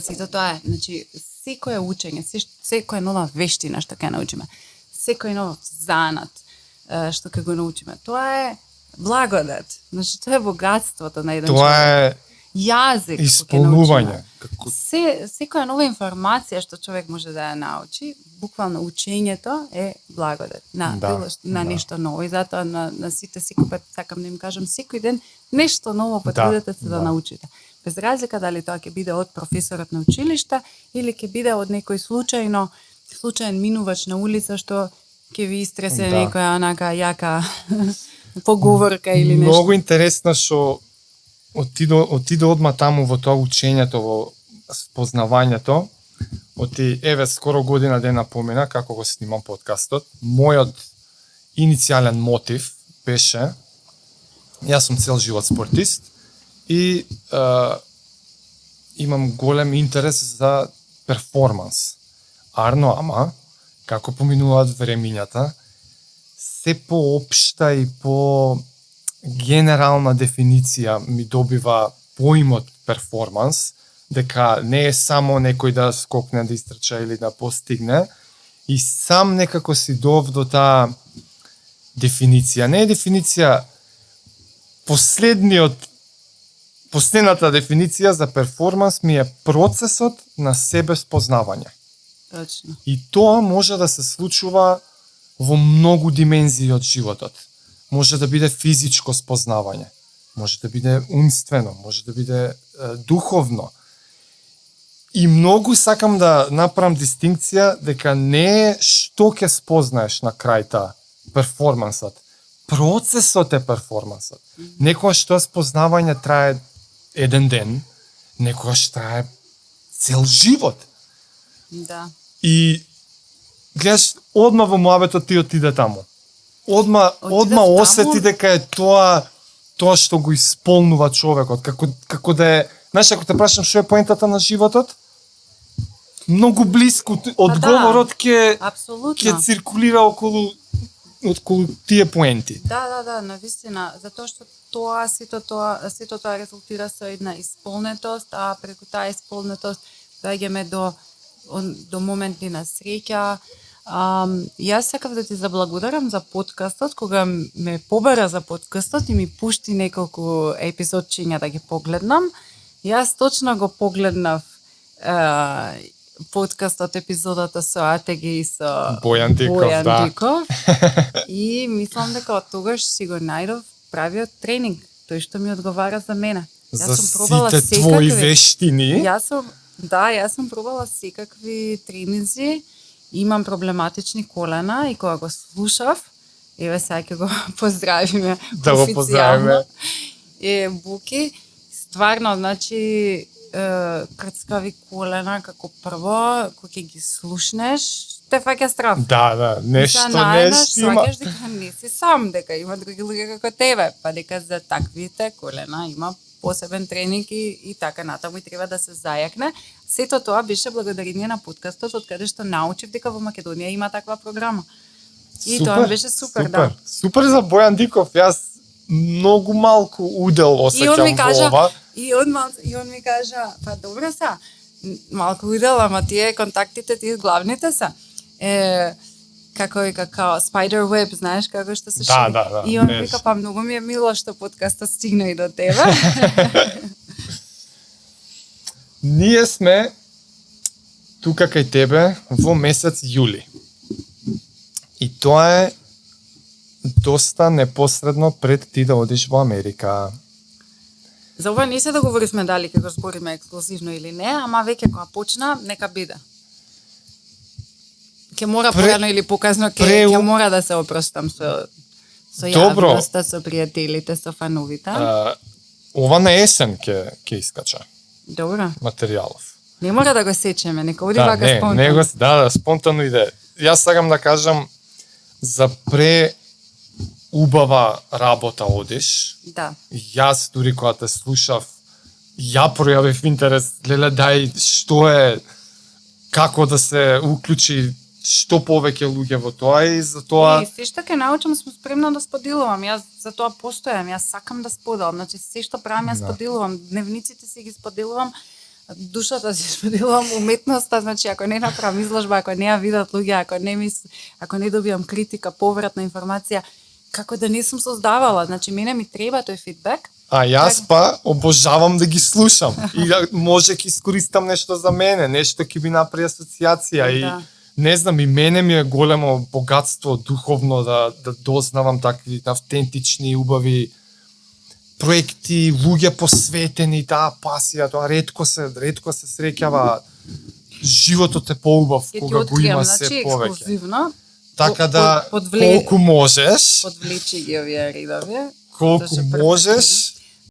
Сето тоа е, значи, секое учење, секоја нова вештина што ќе научиме, секој нов занат што ќе го научиме, тоа е благодат. Значи, тоа е богатството на еден Тоа човек. е Јазик исполнување. Секоја нова информација што човек може да ја научи, буквално учењето е благодат на нешто ново. И затоа на сите секој пат сакам да им кажам секој ден нешто ново потрудете се да научите. Без разлика дали тоа ќе биде од професорот на училиште или ќе биде од некој случаен минувач на улица што ќе ви истресе некоја онака јака поговорка или нешто. Многу интересно што отиде одма таму во тоа учењето, во спознавањето. Еве скоро година дена помина како го снимам подкастот. Мојот иницијален мотив беше, јас сум цел живот спортист и имам голем интерес за перформанс. Арно, ама, како поминуваат времињата, се поопшта и по генерална дефиниција ми добива поимот перформанс, дека не е само некој да скокне, да истрча или да постигне, и сам некако си дов до таа дефиниција. Не е дефиниција, последната дефиниција за перформанс ми е процесот на себе спознавање. Точно. И тоа може да се случува во многу димензии од животот. Може да биде физичко спознавање, може да биде умствено, може да биде духовно. И многу сакам да направам дистинкција дека не е што ќе спознаеш на крај перформансот. Процесот е перформансот. Некогаш тоа спознавање трае еден ден, некогаш трае цел живот. Да. И гледаш, одма во муабетот ти отиде таму. Одма осети дека е тоа што го исполнува човекот, како да е, знаеш, ако те прашам што е поентата на животот, многу блиску одговорот ќе циркулира околу тие поенти. Да, навистина, затоа што сето тоа резултира со една исполнетост, а преку таа исполнетост доаѓаме до моменти на среќа. Јас сакав да ти заблагодарам за подкастот, кога ме побара за подкастот и ми пушти неколку епизодчиња да ги погледнам. Јас точно го погледнав подкастот, епизодата со Атеги и со Бојан Диков. И мислам дека од тогаш си го најдов правиот тренинг, тој што ми одговара за мене. За сите твои вештини. Јас сум пробала секакви тренинзи. Имам проблематични колена и кога го слушав, еве сега ќе го поздравиме официјално. Буки, стварно, значи, крцкави колена како прво, кога ќе ги слушнеш, те фаќа страв. Да, нешто има. Сваќаш дека не си сам, дека има други луѓе како тебе, па дека за таквите колена има посебен тренинг и така натаму и треба да се зајакне. Сето тоа беше благодарение на подкастот, од каде што научив дека во Македонија има таква програма. И тоа беше супер, да. Супер за Бојан Диков, јас многу малку удел осеќам во ова. И он ми кажа, па добро са, малку удел, ама тие контактите, тие главните са. Како spider web, знаеш, како што се шири. Да. И он вика, па многу ми е мило што подкастот стигна и до тебе. Ние сме тука кај тебе во месец јули. И тоа е доста непосредно пред ти да одиш во Америка. За ова не се договоривме дали ќе го збориме ексклузивно или не, ама веќе кога почна, нека биде. Ќе мора порано или показно ќе мора да се опростам со јавноста, со пријателите, со фановите. Ова на есен ќе искача. Добро. Материјалов. Не мора да го сечеме, нека оди вака спонтано. Да, спонтано иде. Јас сакам да кажам за убава работа одиш. Да. Јас дури кога те слушав, ја пројавив интерес, леле дај што е, како да се уклучи што повеќе луѓе во тоа и за тоа. И се што ќе научам сум спремна да споделувам. Јас за тоа постојам, јас сакам да споделам. Значи се што правам јас споделувам, дневниците си ги споделувам душата си споделувам уметноста, значи ако не направам изложба, ако не ја видат луѓе, ако не добиам критика, повратна информација, како да не сум создавала, значи мене ми треба тој фидбек. А јас па обожавам да ги слушам и да може ќе искористам нешто за мене, нешто ќе ми направи асоциација и не знам, и мене ми е големо богатство духовно да дознавам такви автентични, убави проекти, луѓе посветени, таа пасија, тоа ретко се среќава. Животот е поубав кога го има се повеќе. Ексклузивно. Така да колку можеш, подвлечи ги овие редови. колку можеш,